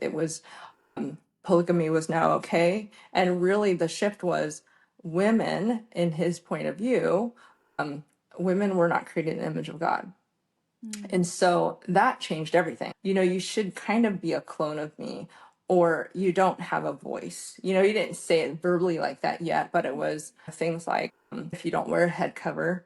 It was polygamy was now okay. And really the shift was women, in his point of view, women were not created in the image of God. And so that changed everything. You should kind of be a clone of me, or you don't have a voice. You didn't say it verbally like that yet, but it was things like, if you don't wear a head cover,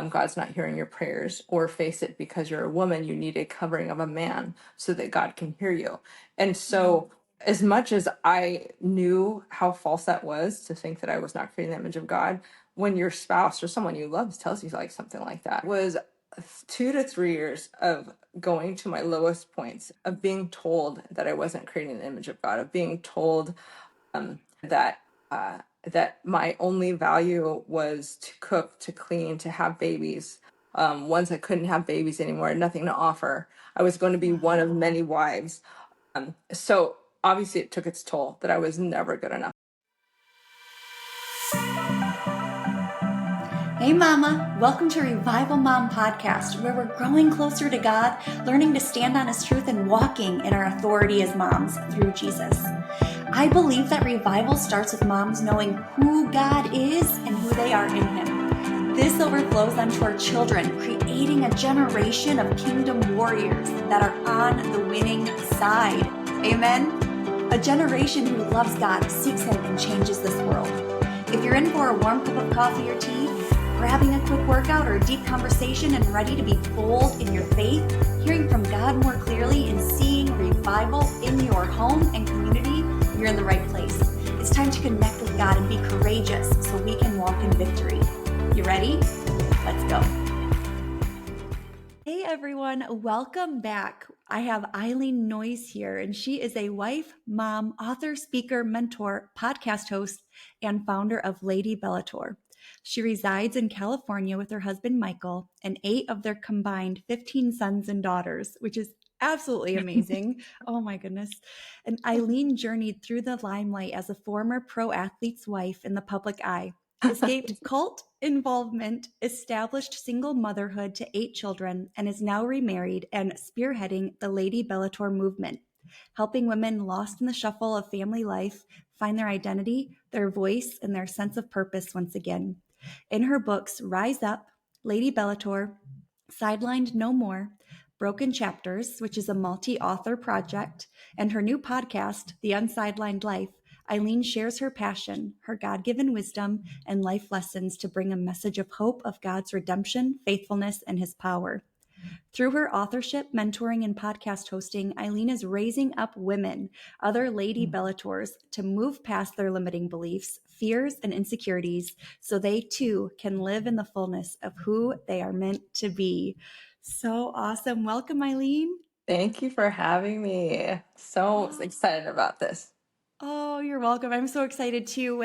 God's not hearing your prayers, or face it, because you're a woman, you need a covering of a man so that God can hear you. And so, as much as I knew how false that was, to think that I was not creating the image of God, when your spouse or someone you love tells you like something like that, was 2 to 3 years of going to my lowest points, of being told that I wasn't creating the image of God, of being told that that my only value was to cook, to clean, to have babies. Once I couldn't have babies anymore, I had nothing to offer. I was going to be one of many wives. So obviously it took its toll, that I was never good enough. Hey Mama, welcome to Revival Mom Podcast, where we're growing closer to God, learning to stand on His truth and walking in our authority as moms through Jesus. I believe that revival starts with moms knowing who God is and who they are in Him. This overflows onto our children, creating a generation of kingdom warriors that are on the winning side. Amen? A generation who loves God, seeks Him, and changes this world. If you're in for a warm cup of coffee or tea, grabbing a quick workout or a deep conversation, and ready to be bold in your faith, hearing from God more clearly, and seeing revival in your home and community, you're in the right place. It's time to connect with God and be courageous so we can walk in victory. You ready? Let's go. Hey everyone, welcome back. I have Eileen Noyes here, and she is a wife, mom, author, speaker, mentor, podcast host, and founder of Lady Bellator. She resides in California with her husband, Michael, and 8 of their combined 15 sons and daughters, which is absolutely amazing. Oh my goodness. And Eileen journeyed through the limelight as a former pro athlete's wife in the public eye, escaped cult involvement, established single motherhood to 8 children, and is now remarried and spearheading the Lady Bellator movement, helping women lost in the shuffle of family life find their identity, their voice, and their sense of purpose once again. In her books, Rise Up, Lady Bellator, Sidelined No More, Broken Chapters, which is a multi-author project, and her new podcast, The Unsidelined Life, Eileen shares her passion, her God-given wisdom, and life lessons to bring a message of hope of God's redemption, faithfulness, and His power. Through her authorship, mentoring, and podcast hosting, Eileen is raising up women, other Lady Bellators, to move past their limiting beliefs, fears, and insecurities so they too can live in the fullness of who they are meant to be. So awesome. Welcome, Eileen. Thank you for having me. So excited about this. Oh, you're welcome. I'm so excited too.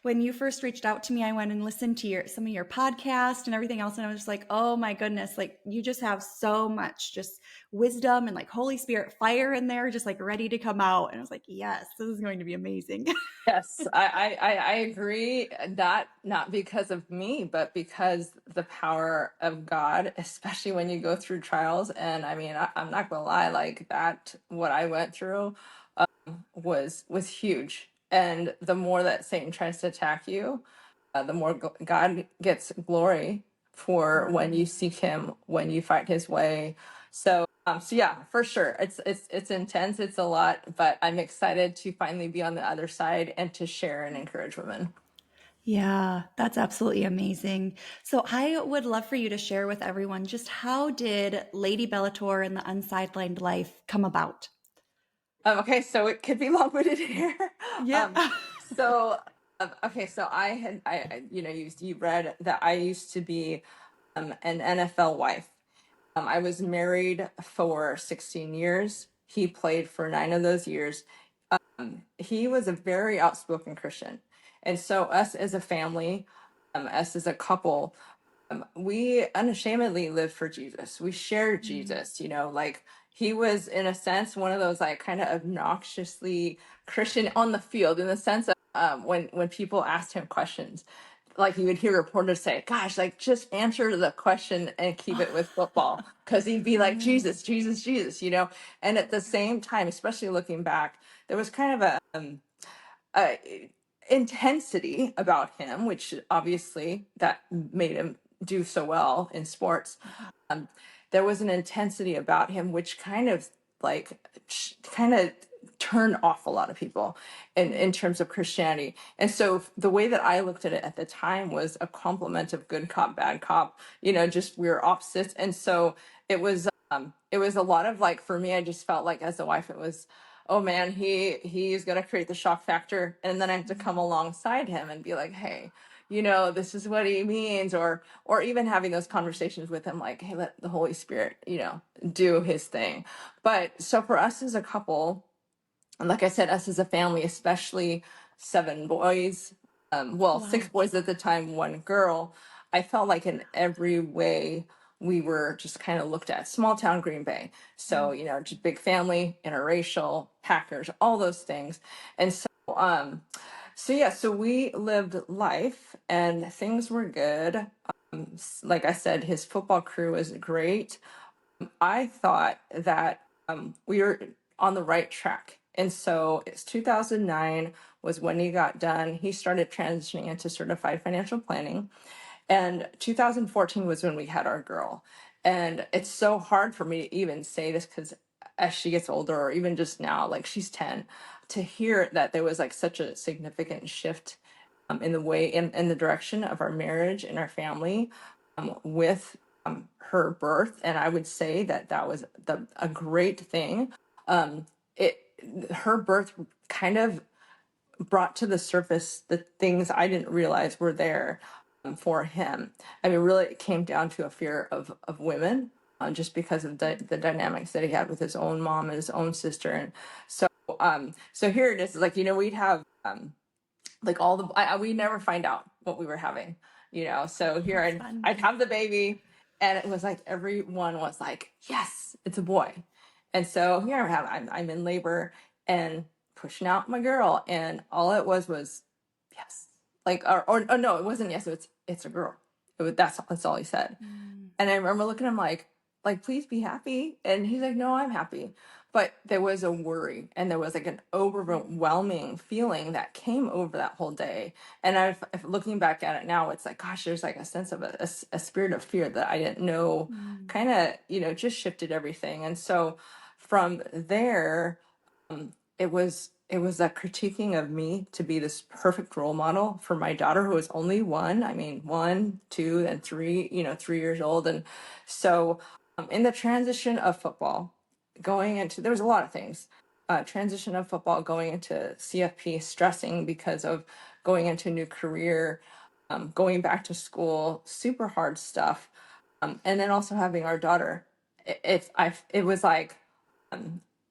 When you first reached out to me, I went and listened to some of your podcast and everything else, and I was just like, oh my goodness, like you just have so much just wisdom and like Holy Spirit fire in there, just like ready to come out. And I was like, yes, this is going to be amazing. Yes, I agree. That not because of me, but because the power of God, especially when you go through trials. And I mean, I'm not gonna lie, like that, what I went through was huge. And the more that Satan tries to attack you, the more God gets glory for when you seek Him, when you fight His way. So yeah, for sure, it's intense, it's a lot, but I'm excited to finally be on the other side and to share and encourage women. Yeah, that's absolutely amazing. So I would love for you to share with everyone just how did Lady Bellator and the Unsidelined Life come about? Okay, so it could be long-winded here. Yeah. Um, so okay, so you read that I used to be an NFL wife. I was married for 16 years. He played for 9 of those years. He was a very outspoken Christian. And so us as a family, us as a couple, we unashamedly lived for Jesus. We shared Jesus, like he was in a sense one of those like kind of obnoxiously Christian on the field, in the sense of when people asked him questions, like you would hear reporters say, gosh, like just answer the question and keep it with football. Cause he'd be like, Jesus, Jesus, Jesus, you know? And at the same time, especially looking back, there was kind of a intensity about him, which obviously that made him do so well in sports. um, there was an intensity about him which kind of like kind of turned off a lot of people in terms of Christianity. And so the way that I looked at it at the time was a compliment of good cop, bad cop, you know, just we were opposites. And so it was a lot of like, for me, I just felt like as a wife, it was, oh man, he's going to create the shock factor. And then I have to come alongside him and be like, hey, you know, this is what he means, or even having those conversations with him, like, hey, let the Holy Spirit, you know, do his thing. But so for us as a couple, and like I said, us as a family, especially 7 boys, well, Wow. 6 boys at the time, 1 girl, I felt like in every way we were just kind of looked at small town Green Bay. So, you know, just big family, interracial, Packers, all those things. And so yeah, so we lived life and things were good. Like I said, his football crew was great. I thought that we were on the right track. And so it's 2009 was when he got done. He started transitioning into certified financial planning. And 2014 was when we had our girl. And it's so hard for me to even say this because as she gets older, or even just now, like she's 10, to hear that there was like such a significant shift in the way, in the direction of our marriage and our family with her birth. And I would say that that was a great thing. It Her birth kind of brought to the surface the things I didn't realize were there for him. I mean, really, it came down to a fear of women, just because of the dynamics that he had with his own mom and his own sister. And so, so here it is. Like, you know, we'd have like all the we never find out what we were having, you know. So here I'd have the baby, and it was like everyone was like, yes, it's a boy. And so here I'm in labor and pushing out my girl, and all it was yes, like or no, it wasn't yes, it's a girl. That's all he said. And I remember looking at him like, please be happy. And he's like, no, I'm happy. But there was a worry and there was like an overwhelming feeling that came over that whole day. And looking back at it now, it's like, gosh, there's like a sense of a spirit of fear that I didn't know kind of, you know, just shifted everything. And so from there, it was a critiquing of me to be this perfect role model for my daughter, who was only one. I mean, 1, 2, and 3, you know, 3 years old. And so in the transition of football, going into, there was a lot of things. Transition of football, going into CFP, stressing because of going into a new career, going back to school, super hard stuff. And then also having our daughter. It was like,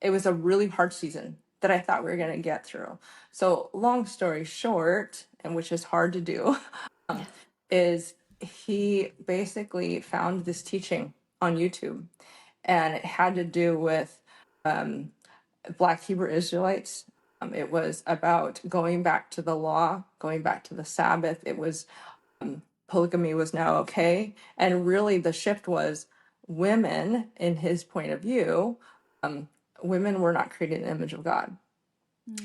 it was a really hard season that I thought we were going to get through. So long story short, and which is hard to do, is he basically found this teaching on YouTube, and it had to do with Black Hebrew Israelites. It was about going back to the law, going back to the Sabbath. It was polygamy was now okay. And really the shift was women, in his point of view, women were not created in the image of God.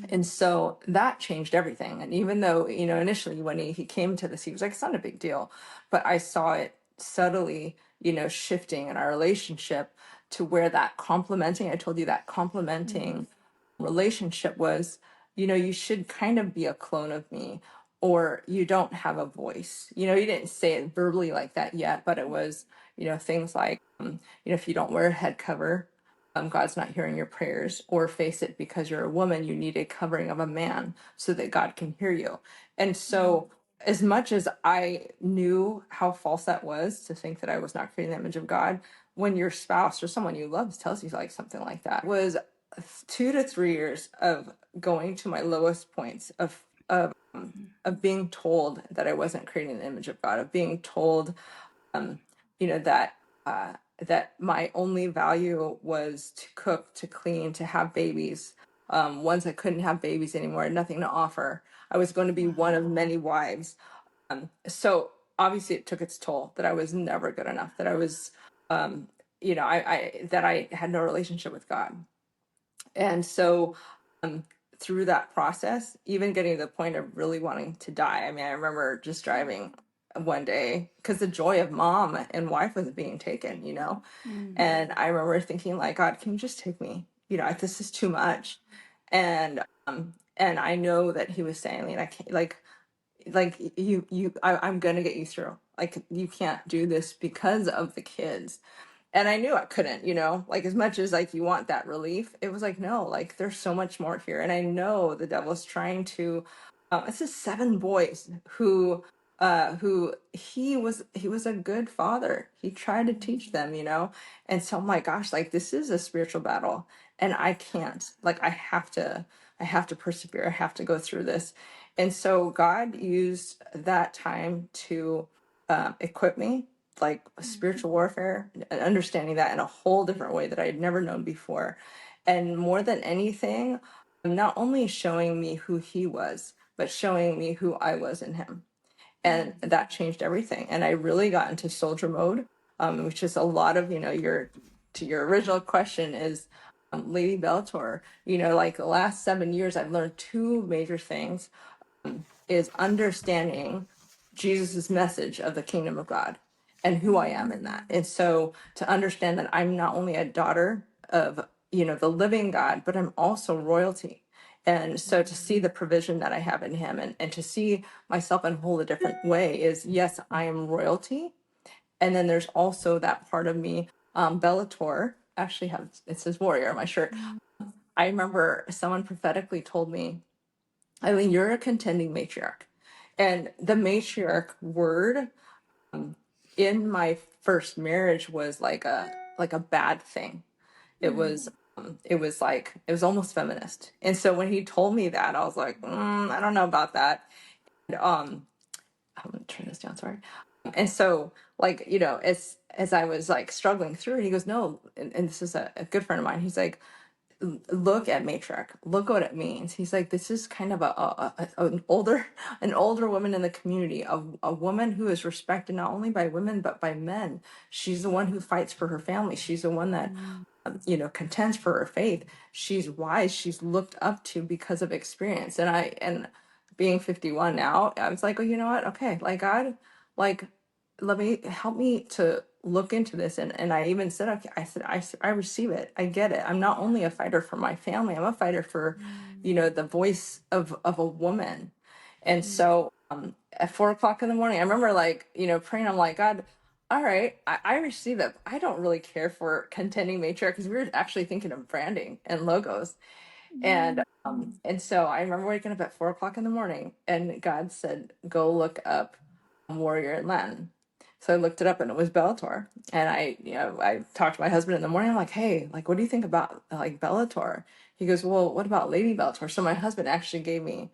And so that changed everything. And even though, you know, initially when he came to this, he was like, it's not a big deal. But I saw it subtly, you know, shifting in our relationship to where that complementing, I told you that complementing relationship was, you know, you should kind of be a clone of me, or you don't have a voice. You know, you didn't say it verbally like that yet, but it was, you know, things like, you know, if you don't wear a head cover, God's not hearing your prayers, or face it, because you're a woman, you need a covering of a man so that God can hear you. And so, as much as I knew how false that was to think that I was not creating the image of God, when your spouse or someone you love tells you like something like that, it was 2 to 3 years of going to my lowest points of being told that I wasn't creating the image of God, of being told, you know, that my only value was to cook, to clean, to have babies. Once I couldn't have babies anymore, I had nothing to offer. I was going to be one of many wives. So obviously it took its toll, that I was never good enough, that I was, that I had no relationship with God. And so um, through that process, even getting to the point of really wanting to die. I mean, I remember just driving one day because the joy of mom and wife was being taken, and I remember thinking, like, God, can you just take me? This is too much. And I know that he was saying, I can't, I'm gonna get you through. Like, you can't do this because of the kids. And I knew I couldn't, like, as much as like you want that relief, it was like, no, like there's so much more here. And I know the devil's trying to, it's just 7 boys who he was a good father. He tried to teach them, and so I'm like, gosh, like this is a spiritual battle, and I can't, like, I have to persevere. I have to go through this. And so God used that time to equip me, like spiritual warfare, and understanding that in a whole different way that I had never known before. And more than anything, not only showing me who he was, but showing me who I was in him. And that changed everything. And I really got into soldier mode, which is a lot of, to your original question is, Lady Bellator, like the last 7 years, I've learned 2 major things, is understanding Jesus's message of the kingdom of God and who I am in that. And so to understand that I'm not only a daughter of, the living God, but I'm also royalty. And so to see the provision that I have in him, and to see myself in a whole different way is, yes, I am royalty. And then there's also that part of me, Bellator, actually has, it says warrior on my shirt. I remember someone prophetically told me, Eileen, you're a contending matriarch. And the matriarch word, in my first marriage was like a bad thing. It was almost feminist. And so when he told me that, I was like, I don't know about that. And, I'm gonna turn this down, sorry. And so, like, as I was like struggling through it, he goes, no, and this is a good friend of mine. He's like, look at matriarch, look what it means. He's like, this is kind of an older woman in the community, a woman who is respected not only by women but by men. She's the one who fights for her family. She's the one that contends for her faith. She's wise. She's looked up to because of experience. And being 51 now, I was like, oh, you know what? Okay, like, God, like, let me help me to look into this. And I even said, okay, I receive it. I get it. I'm not only a fighter for my family, I'm a fighter for, the voice of a woman. And so at 4 o'clock in the morning, I remember, like, praying. I'm like, God, all right, I receive it. I don't really care for contending matriarch, because we were actually thinking of branding and logos. And so I remember waking up at 4 o'clock in the morning, and God said, go look up warrior in Latin. So I looked it up, and it was Bellator. And I talked to my husband in the morning. I'm like, hey, like, what do you think about like Bellator? He goes, well, what about Lady Bellator? So my husband actually gave me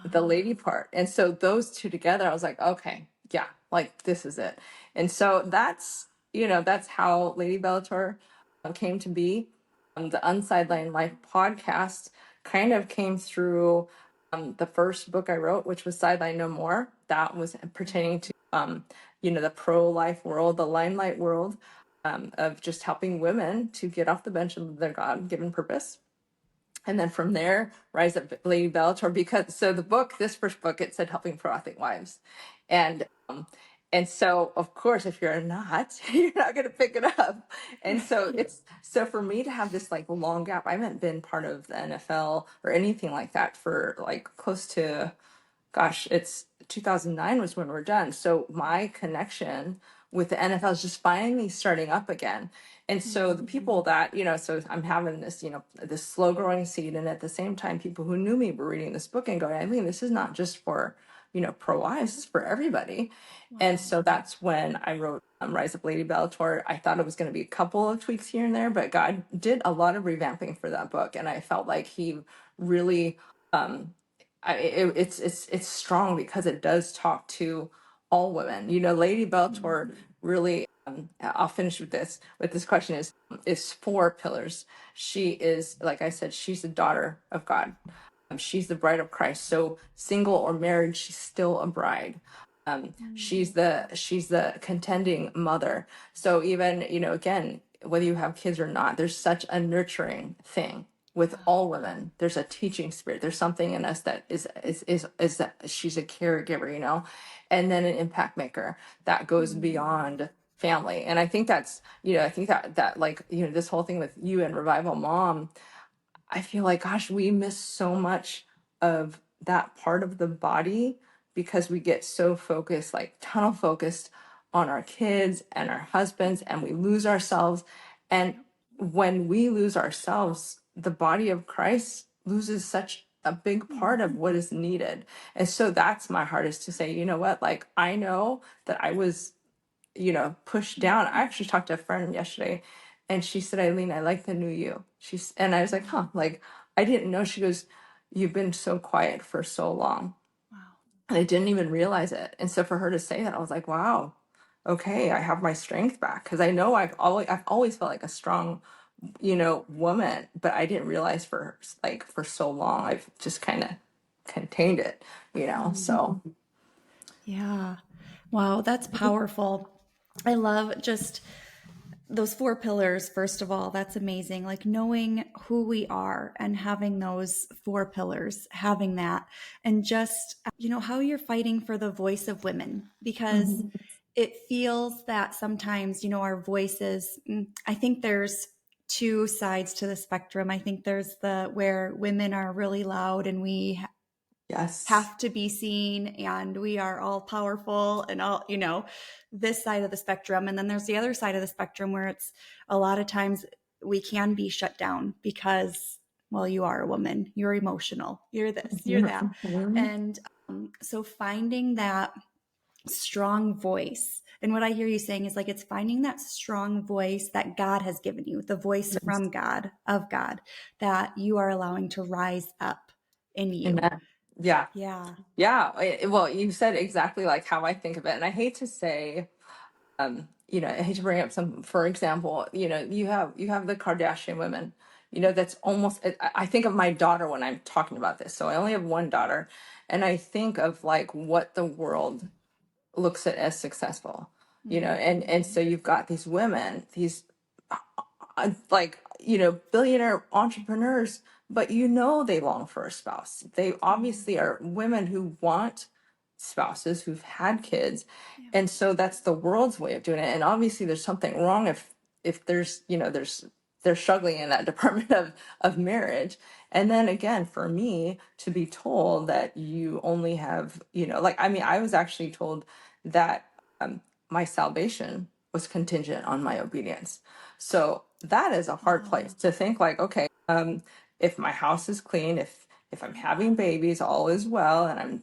the lady part. And so those 2 together, I was like, okay, yeah, like this is it. And so that's how Lady Bellator came to be. The Unsidelined Life podcast kind of came through the first book I wrote, which was Sideline No More. That was pertaining to the pro-life world, the limelight world, of just helping women to get off the bench and live their God-given purpose. And then from there, Rise Up Lady Bellator, because so this first book, it said helping pro-athlete wives. And so, of course, if you're not, you're not going to pick it up. And so for me to have this like long gap, I haven't been part of the NFL or anything like that for like close to, gosh, it's 2009 was when we're done. So my connection with the NFL is just finally starting up again. And so the people that, so I'm having this, this slow growing seed. And at the same time, people who knew me were reading this book and going, I mean, this is not just for, pro wives, it's for everybody. And so that's when I wrote Rise Up Lady Bellator. I thought it was going to be a couple of tweaks here and there, but God did a lot of revamping for that book. And I felt like he really, it's strong because it does talk to all women. Lady Bellator really, I'll finish with this question, is 4 pillars. She is, like I said, she's the daughter of God. She's the bride of Christ. So single or married, she's still a bride. She's the contending mother. So even, again, whether you have kids or not, there's such a nurturing thing with all women. There's a teaching spirit. There's something in us that is that she's a caregiver, and then an impact maker that goes beyond family. And I think that's, I think that like, this whole thing with you and Revival Mom, I feel like, gosh, we miss so much of that part of the body because we get so focused, like tunnel focused on our kids and our husbands, and we lose ourselves. And when we lose ourselves, the body of Christ loses such a big part of what is needed. And so that's my heart, is to say, you know what, like, I know that I was, pushed down. I actually talked to a friend yesterday, and she said, Eileen, I like the new you. And I was like, huh, like, I didn't know. She goes, you've been so quiet for so long. Wow. And I didn't even realize it. And so for her to say that, I was like, wow, okay, I have my strength back. Cause I know I've always felt like a strong, woman, but I didn't realize for so long, I've just kind of contained it, so. Yeah. Wow, that's powerful. I love just those 4 pillars. First of all, that's amazing. Like knowing who we are and having those 4 pillars, having that, and just, how you're fighting for the voice of women, because Mhm. it feels that sometimes, our voices, I think there's 2 sides to the spectrum. I think there's the where women are really loud and we Yes. have to be seen and we are all powerful and all, this side of the spectrum. And then there's the other side of the spectrum where it's a lot of times we can be shut down because, well, you are a woman, you're emotional, you're this, you're that. Mhm. And so finding that strong voice. And what I hear you saying is like it's finding that strong voice that God has given you, the voice Yes. from God, of God, that you are allowing to rise up in you. Amen. Yeah. Yeah. Yeah. Well, you said exactly like how I think of it. And I hate to say, I hate to bring up some, for example, you have the Kardashian women, that's almost, I think of my daughter when I'm talking about this. So I only have one daughter, and I think of like what the world looks at as successful, and so you've got these women, these like, billionaire entrepreneurs, but they long for a spouse. They obviously are women who want spouses who've had kids. Yeah. And so that's the world's way of doing it. And obviously there's something wrong if there's, they're struggling in that department of marriage. And then again, for me to be told that you only have, like, I mean, I was actually told that my salvation was contingent on my obedience. So that is a hard Wow. place to think, like, okay, if my house is clean, if I'm having babies, all is well, and I'm,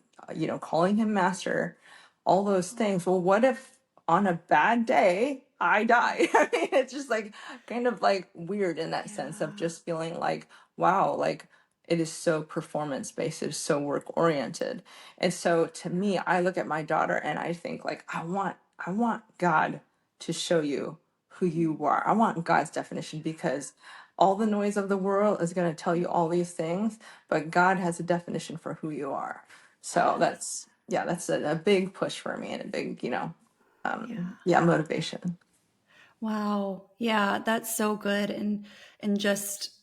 calling him master, all those things. Well, what if on a bad day I die? I mean, it's just like kind of like weird in that sense of Yeah. just feeling like, wow, like it is so performance based, it is so work oriented. And so to me, I look at my daughter and I think like, I want God to show you who you are. I want God's definition, because all the noise of the world is going to tell you all these things, but God has a definition for who you are. So Yes. that's a big push for me, and a big, Yeah. motivation. Wow. Yeah, that's so good. And just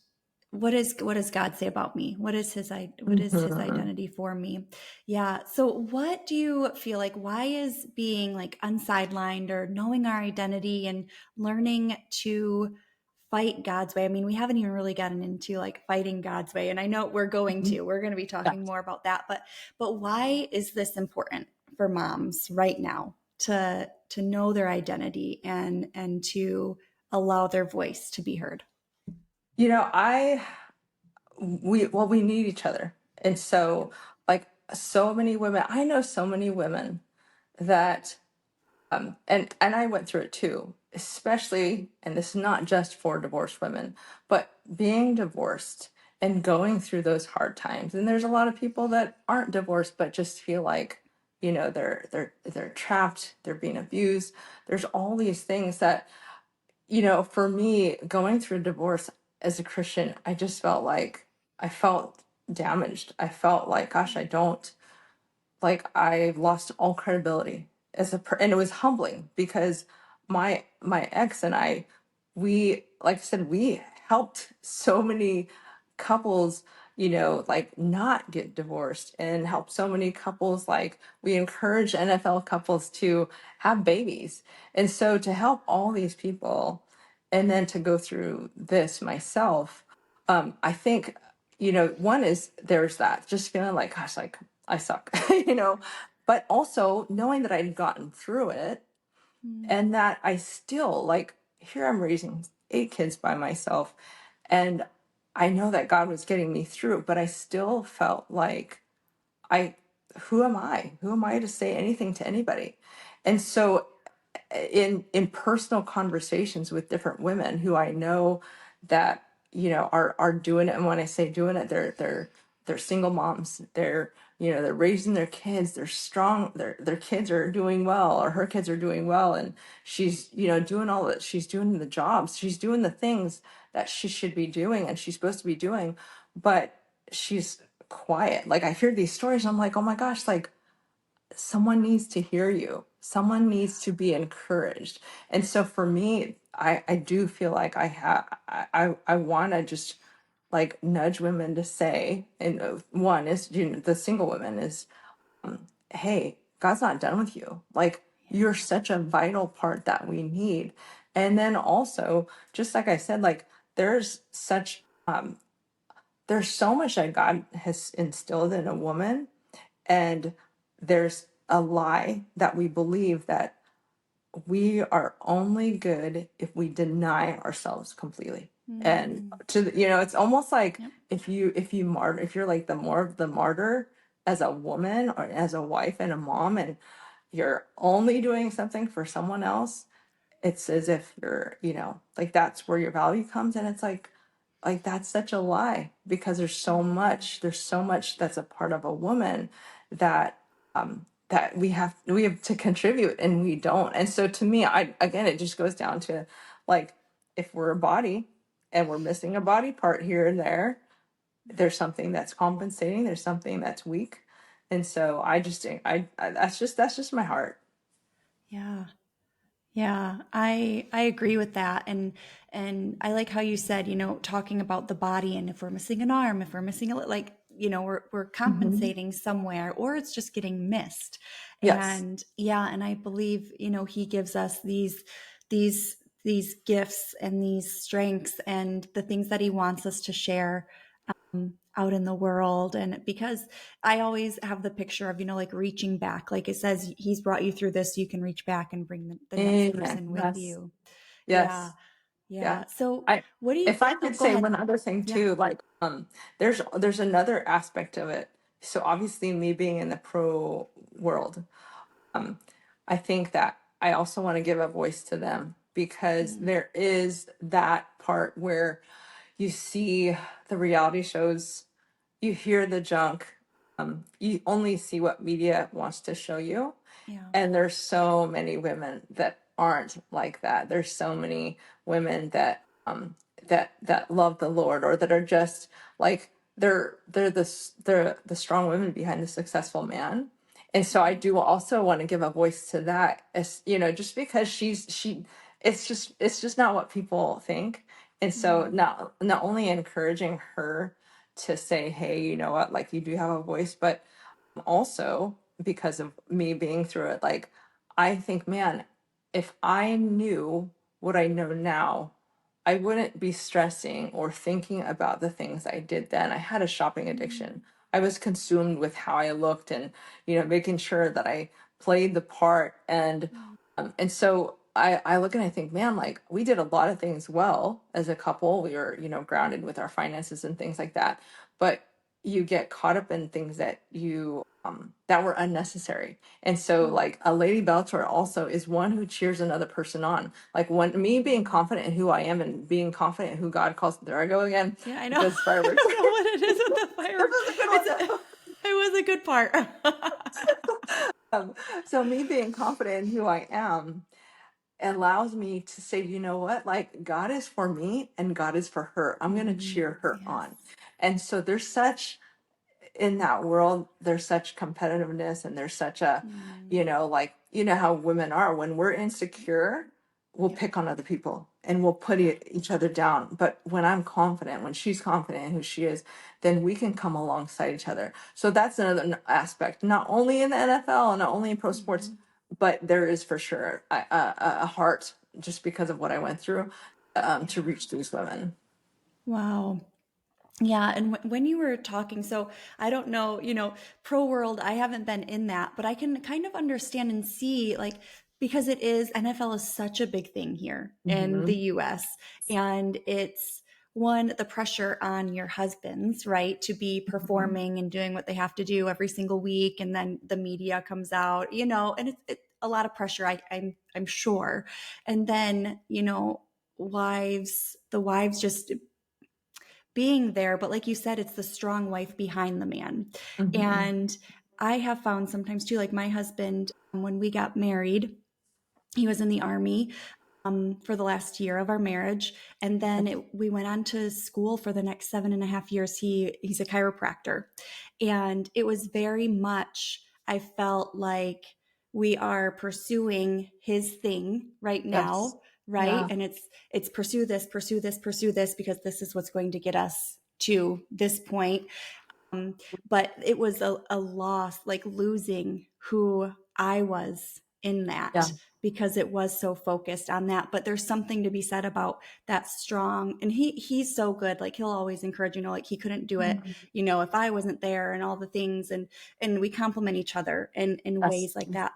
what does God say about me? What is his Mhm. identity for me? Yeah. So what do you feel like, why is being like unsidelined or knowing our identity and learning to fight God's way? I mean, we haven't even really gotten into like fighting God's way, and I know we're going to be Yeah. talking more about that, but why is this important for moms right now to know their identity and to allow their voice to be heard? You know, I we need each other. And Yep. so, like, so many women, I know so many women that and I went through it too, especially, and this is not just for divorced women, but being divorced and going through those hard times. And there's a lot of people that aren't divorced but just feel like, they're trapped, they're being abused. There's all these things that, for me, going through divorce as a Christian, I just felt like I felt damaged. I felt like, gosh, I don't like I lost all credibility as and it was humbling because my ex and I, we, like I said, we helped so many couples, like not get divorced, and helped so many couples, like we encourage NFL couples to have babies. And so to help all these people and then to go through this myself, I think, one is there's that just feeling like, gosh, like I suck, but also knowing that I'd gotten through it and that I still, like, here I'm raising 8 kids by myself, and I know that God was getting me through, but I still felt like I, who am I? Who am I to say anything to anybody? And so in personal conversations with different women who I know that are doing it, and when I say doing it, they're single moms, they're raising their kids, they're strong, their kids are doing well, or her kids are doing well, and she's doing all that, she's doing the jobs, she's doing the things that she should be doing and she's supposed to be doing, but she's quiet. Like I hear these stories and I'm like, oh my gosh, like someone needs to hear you. Someone needs to be encouraged. And so for me, I do feel like I want to just like nudge women to say, and one is, the single women is, hey, God's not done with you. Like you're such a vital part that we need. And then also, just like I said, like there's such, there's so much that God has instilled in a woman, and there's a lie that we believe that we are only good if we deny ourselves completely. And it's almost like Yep. if you're like the more of the martyr as a woman or as a wife and a mom, and you're only doing something for someone else, it's as if you're, like that's where your value comes. And it's like that's such a lie, because there's so much that's a part of a woman that that we have to contribute and we don't. And so to me, I again, it just goes down to like, if we're a body and we're missing a body part here and there, there's something that's compensating, there's something that's weak. And so I just think that's just my heart. Yeah. Yeah, I agree with that, and I like how you said, talking about the body, and if we're missing an arm, if we're missing like, we're Hmm. compensating somewhere, or it's just getting missed. Yes. And yeah, and I believe, he gives us these gifts and these strengths and the things that he wants us to share out in the world. And because I always have the picture of, like reaching back, like it says, he's brought you through this, so you can reach back and bring the next Amen. person with Yes. you. Yeah. Yes. Yeah. Yeah. So I what do you, if I oh, could go say ahead. one other thing Yeah. too, like there's another aspect of it. So obviously me being in the pro world, um I think that I also want to give a voice to them, because Mm, there is that part where you see the reality shows, you hear the junk, you only see what media wants to show you. yeah. And there's so many women that aren't like that. There's so many women that love the Lord, or that are just like they're the strong women behind the successful man. And so I do also want to give a voice to that, as just because it's just not what people think. And so Mm, not only encouraging her to say, hey, you know what, like you do have a voice, but also because of me being through it, like I think, man, if I knew what I know now, I wouldn't be stressing or thinking about the things I did then. I had a shopping mm, addiction. I was consumed with how I looked, and making sure that I played the part. And so I look and I think, man, like we did a lot of things well as a couple. We were, grounded with our finances and things like that. But you get caught up in things that were unnecessary. And so mm, like a Lady Bellator also is one who cheers another person on. Like when me being mm. confident in who I am and being confident in who God calls, there I go again Yeah, I with know. those I fireworks. don't know what it is with the This fireworks. is a good It's one though. it was a good part. So me being confident in who I am allows me to say, you know what, like God is for me and God is for her. I'm going to cheer her Yes. on. And so there's such, in that world, there's such competitiveness, and there's such a, like, how women are when we're insecure, we'll Yep. pick on other people and we'll put each other down. But when I'm confident, when she's confident in who she is, then we can come alongside each other. So that's another aspect, not only in the NFL and not only in pro sports, but there is for sure a heart, just because of what I went through, to reach these women. Wow. Yeah, and when you were talking, so I don't know, pro world, I haven't been in that, but I can kind of understand and see, like, because NFL is such a big thing here in the Hmm. US, and it's one, the pressure on your husbands, right, to be performing and doing what they have to do every single week, and then the media comes out, and it's a lot of pressure, I'm sure. And then, the wives just being there, but like you said, it's the strong wife behind the man. Hmm. And I have found sometimes too, like my husband, when we got married, he was in the army for the last year of our marriage, and then we went on to school for the next 7.5 years. He's a chiropractor, and it was very much, I felt like we are pursuing his thing right Yes. now, right? Yeah. And it's pursue this, pursue this, pursue this, because this is what's going to get us to this point. But it was a loss, like losing who I was in Yeah. that, because it was so focused on that. But there's something to be said about that strong, and he's so good. Like he'll always encourage, like he couldn't do it, Mhm. if I wasn't there, and all the things, and we complement each other in Yes. ways like that.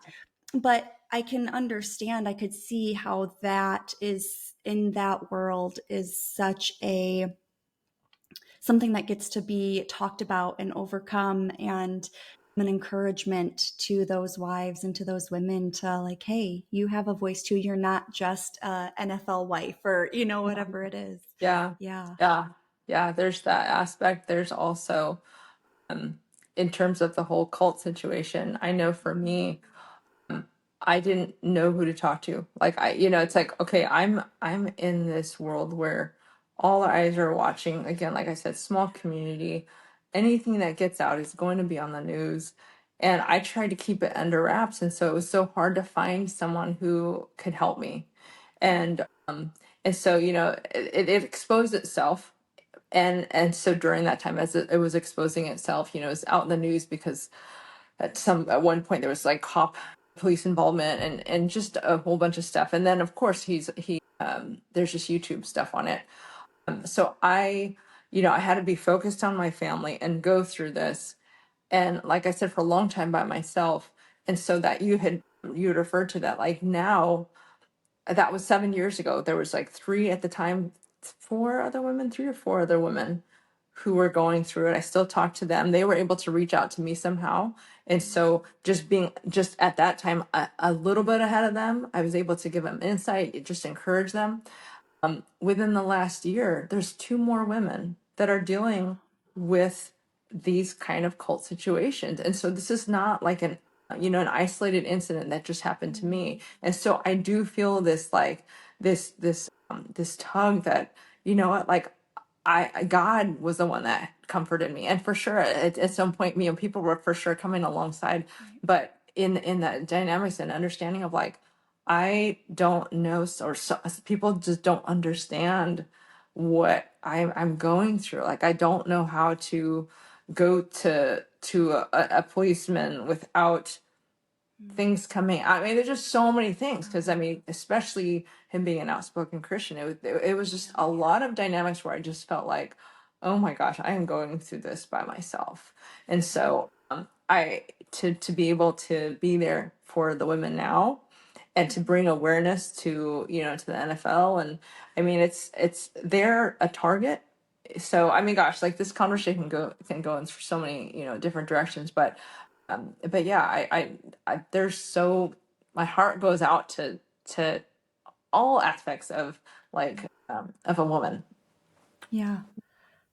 But I can understand, I could see how that is, in that world, is such a something that gets to be talked about and overcome, and an encouragement to those wives and to those women to, like, hey, you have a voice too. You're not just a NFL wife, or whatever it is. Yeah. Yeah. Yeah. Yeah. There's that aspect. There's also, um, in terms of the whole cult situation, I know for me, I didn't know who to talk to. Like it's like, okay, I'm in this world where all eyes are watching. Again, like I said, small community. Anything that gets out is going to be on the news. And I tried to keep it under wraps. And so it was so hard to find someone who could help me. And and so, it exposed itself. And so during that time, as it was exposing itself, it's out in the news because at one point there was like police involvement, and just a whole bunch of stuff. And then of course there's just YouTube stuff on it. So I had to be focused on my family and go through this. And like I said, for a long time by myself. And so that you had referred to that, like, now, that was 7 years ago. There was like three at the time, three or four other women who were going through it. I still talk to them. They were able to reach out to me somehow. And so just being just at that time a little bit ahead of them, I was able to give them insight, just encourage them. Within the last year, there's two more women that are dealing with these kind of cult situations. And so this is not like an isolated incident that just happened to me. And so I do feel this, like, this tug that, what, like, God was the one that comforted me. And for sure, at some point, people were for sure coming alongside, Right. but in the dynamics and understanding of, like, I don't know, or so, people just don't understand what I'm going through. Like, I don't know how to go to a policeman without things coming. I mean, there's just so many things, because I mean, especially him being an outspoken Christian, it was just a lot of dynamics where I just felt like, oh my gosh, I am going through this by myself. And so I to be able to be there for the women now, and to bring awareness to the NFL. And I mean, it's they're a target. So I mean, gosh, like, this conversation can go in for so many different directions. But yeah, I there's so my heart goes out to all aspects of, like, of a woman. Yeah.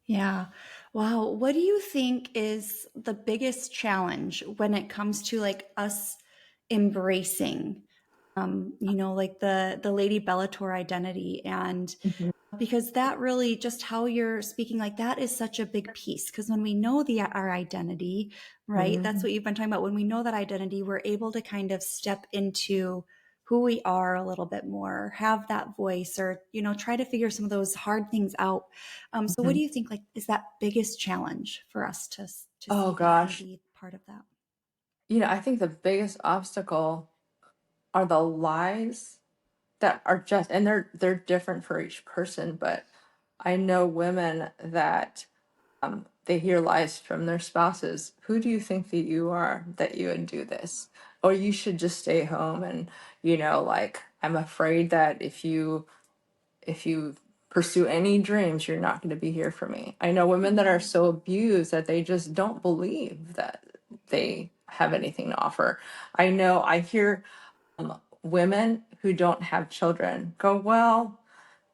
Yeah. Wow. What do you think is the biggest challenge when it comes to, like, us embracing like the Lady Bellator identity. And Mhm. because that really, just how you're speaking, like that is such a big piece. Because when we know our identity, right, that's Mhm. what you've been talking about. When we know that identity, we're able to kind of step into who we are a little bit more, have that voice, or try to figure some of those hard things out. So what Mhm. do you think, like, is that biggest challenge for us to Oh see that and gosh. be part of that? I think the biggest obstacle are the lies that are just, and they're different for each person, but I know women that they hear lies from their spouses. Who do you think that you are that you would do this? Or you should just stay home and, like, I'm afraid that if you pursue any dreams, you're not going to be here for me. I know women that are Mm, so abused that they just don't believe that they have anything to offer. I hear women who don't have children go, well,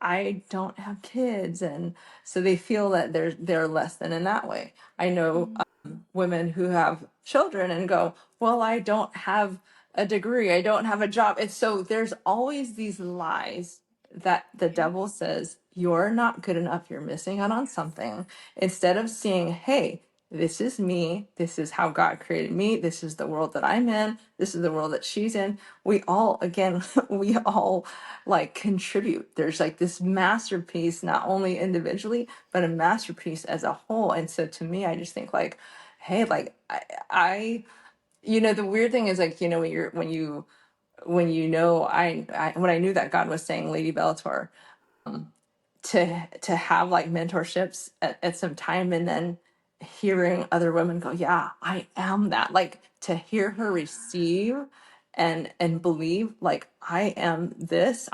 I don't have kids, and so they feel that they're less than in that way. I know mm, women who have children and go, well, I don't have a degree, I don't have a job. And so there's always these lies that the yeah. devil says, you're not good enough, you're missing out on something, instead of seeing, hey, this is me, this is how God created me, this is the world that I'm in, this is the world that she's in. We all, again, we all like contribute. There's like this masterpiece, not only individually, but a masterpiece as a whole. And so to me, I just think like, hey, like I the weird thing is like, when I knew that God was saying Lady Bellator, to have like mentorships at some time, and then hearing other women go, yeah, I am that, like to hear her receive and believe, like I am this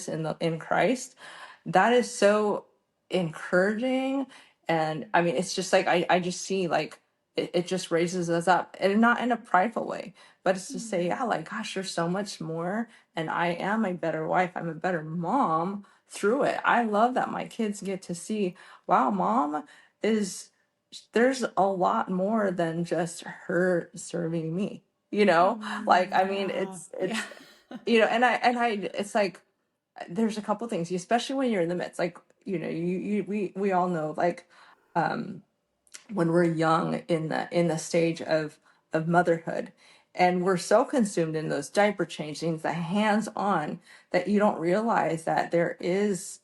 in Christ, that is so encouraging. And I mean, it's just like I just see like it just raises us up, and not in a prideful way, but it's to say, Mm, yeah, like gosh, there's so much more, and I am a better wife, I'm a better mom through it. I love that my kids get to see, wow, mom is, there's a lot more than just her serving me, like, I mean, yeah. Yeah. and I it's like there's a couple things, especially when you're in the midst, like, we all know, like, um when we're young in the stage of motherhood, and we're so consumed in those diaper changings, the hands on, that you don't realize that there's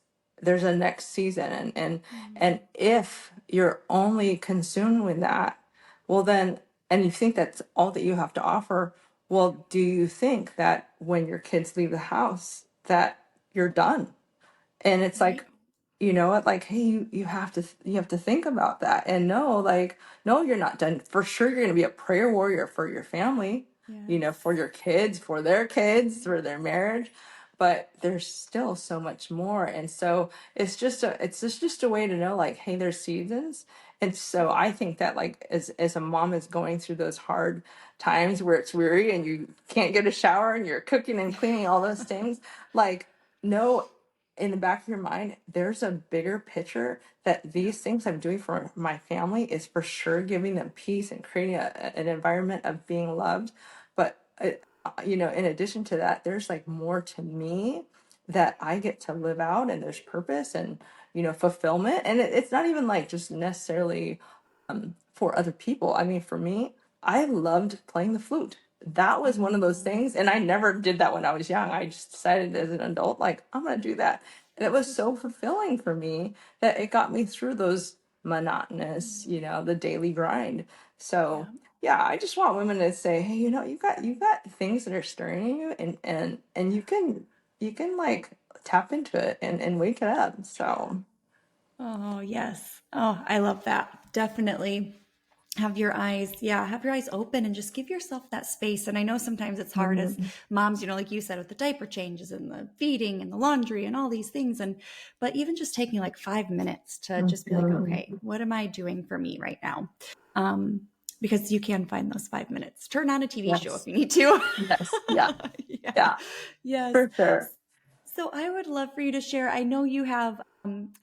a next season, and Mm, if you're only consumed with that, well then, and you think that's all that you have to offer, well, do you think that when your kids leave the house that you're done? And it's right. like, you know what, like, hey, you have to think about that, and no, like, no, you're not done. For sure you're going to be a prayer warrior for your family, Yes. for your kids, for their kids, for their marriage, but there's still so much more. And so it's just a way to know, like, hey, there's seasons. And so I think that, like, as a mom is going through those hard times where it's weary and you can't get a shower and you're cooking and cleaning all those things, like, no, in the back of your mind, there's a bigger picture, that Yeah. these things I'm doing for my family is for sure giving them peace and creating an environment of being loved. But, in addition to that, there's like more to me that I get to live out, and there's purpose and, fulfillment. And it's not even like just necessarily for other people. I mean, for me, I loved playing the flute. That was one of those Mm, things. And I never did that when I was young. I just decided as an adult, like, I'm going to do that. And it that's was so so cool. fulfilling for me that it got me through those monotonous, Mm, the daily grind. yeah. So yeah, I just want women to say, hey, you got things that are stirring in you, and you can like tap into it and wake it up. So Oh, yes. Oh, I love that. Definitely have your eyes open and just give yourself that space. And I know sometimes it's hard as mhm, moms, like you said, with the diaper changes and the feeding and the laundry and all these things. But even just taking like 5 minutes to just be like, mhm. okay, what am I doing for me right now? Um, because you can find those 5 minutes. Turn on a TV show if Yes, you need to. yes, yeah, Yeah. yeah, Yes. for sure. So I would love for you to share. I know you have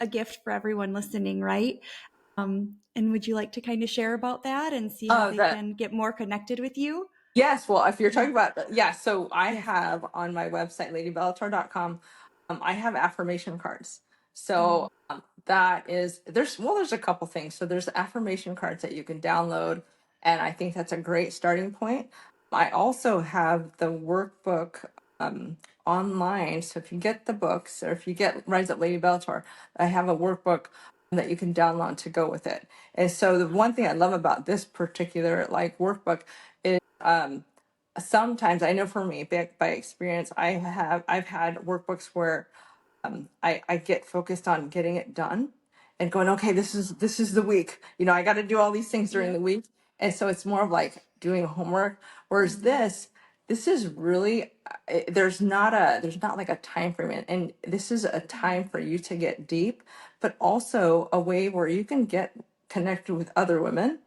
a gift for everyone listening, right? And would you like to kind of share about that and see how they That can get more connected with you? Yes, well, if you're Yeah. talking about, yeah, so I Yes. have on my website, ladybellator.com, I have affirmation cards. Mm. So that is, there's a couple things. So there's affirmation cards that you can download, and I think that's a great starting point. I also have the workbook online. So if you get the books, or if you get Rise Up Lady Bellator, I have a workbook that you can download to go with it. And so the one thing I love about this particular like workbook, um, sometimes I know for me, by experience, I've had workbooks where I get focused on getting it done and going, okay, this is the week. I got to do all these things during Yep. the week, and so it's more of like doing homework. Whereas this is really there's not like a time frame, and this is a time for you to get deep, but also a way where you can get connected with other women,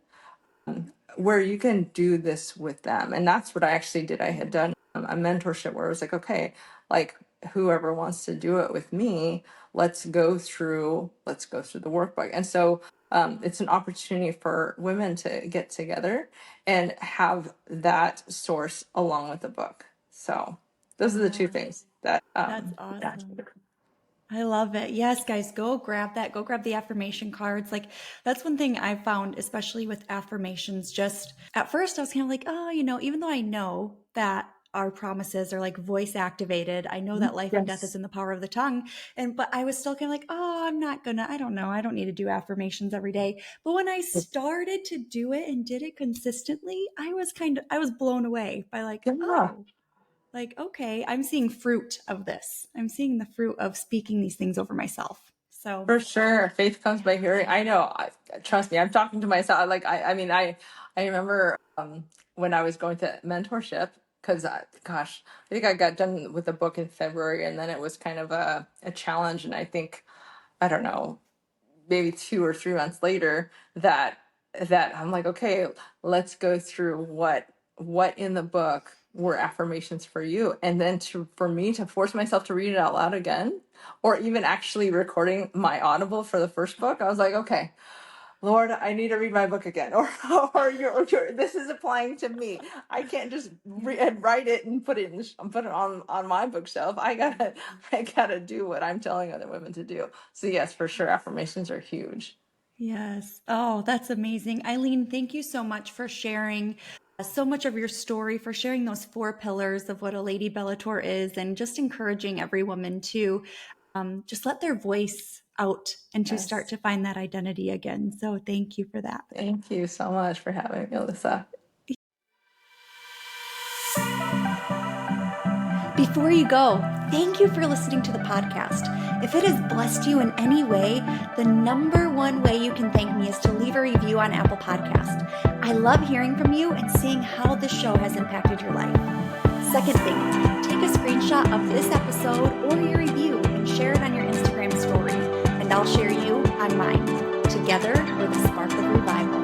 where you can do this with them. And that's what I actually did. I had done a mentorship where it was like, okay, like whoever wants to do it with me, let's go through the workbook. And so it's an opportunity for women to get together and have that source along with the book. So those are the two Oh, things that that's yeah. awesome. I love it. Yes, guys, go grab that. Go grab the affirmation cards. Like, that's one thing I found, especially with affirmations. Just at first, I was kind of like, oh, even though I know that our promises are like voice activated, I know that life and death is Yes. in the power of the tongue. But I was still kind of like, oh, I don't know. I don't need to do affirmations every day. But when I started to do it and did it consistently, I was blown away by like, Yeah. oh, like, okay, I'm seeing fruit of this. I'm seeing the fruit of speaking these things over myself. So, For sure, faith comes by hearing. I know. Trust me, I'm talking to myself. Like I mean, I remember when I was going to mentorship, because gosh, I think I got done with the book in February, and then it was kind of a challenge. And I think, I don't know, maybe 2 or 3 months later, that I'm like, okay, let's go through what in the book were affirmations for you, and then for me to force myself to read it out loud again, or even actually recording my Audible for the first book. I was like, okay, Lord, I need to read my book again, this is applying to me. I can't just write it and put it on my bookshelf. I gotta do what I'm telling other women to do. So yes, for sure, affirmations are huge. yes. Oh, that's amazing. Eileen, thank you so much for sharing so much of your story, for sharing those 4 pillars of what a Lady Bellator is, and just encouraging every woman to just let their voice out and to start Yes. to find that identity again. So thank you for that. Thank you so much for having me, Alyssa. Before you go, thank you for listening to the podcast. If it has blessed you in any way, the number one way you can thank me is to leave a review on Apple Podcast. I love hearing from you and seeing how this show has impacted your life. Second thing, take a screenshot of this episode or your review and share it on your Instagram story, and I'll share you on mine. Together, we're the spark of revival.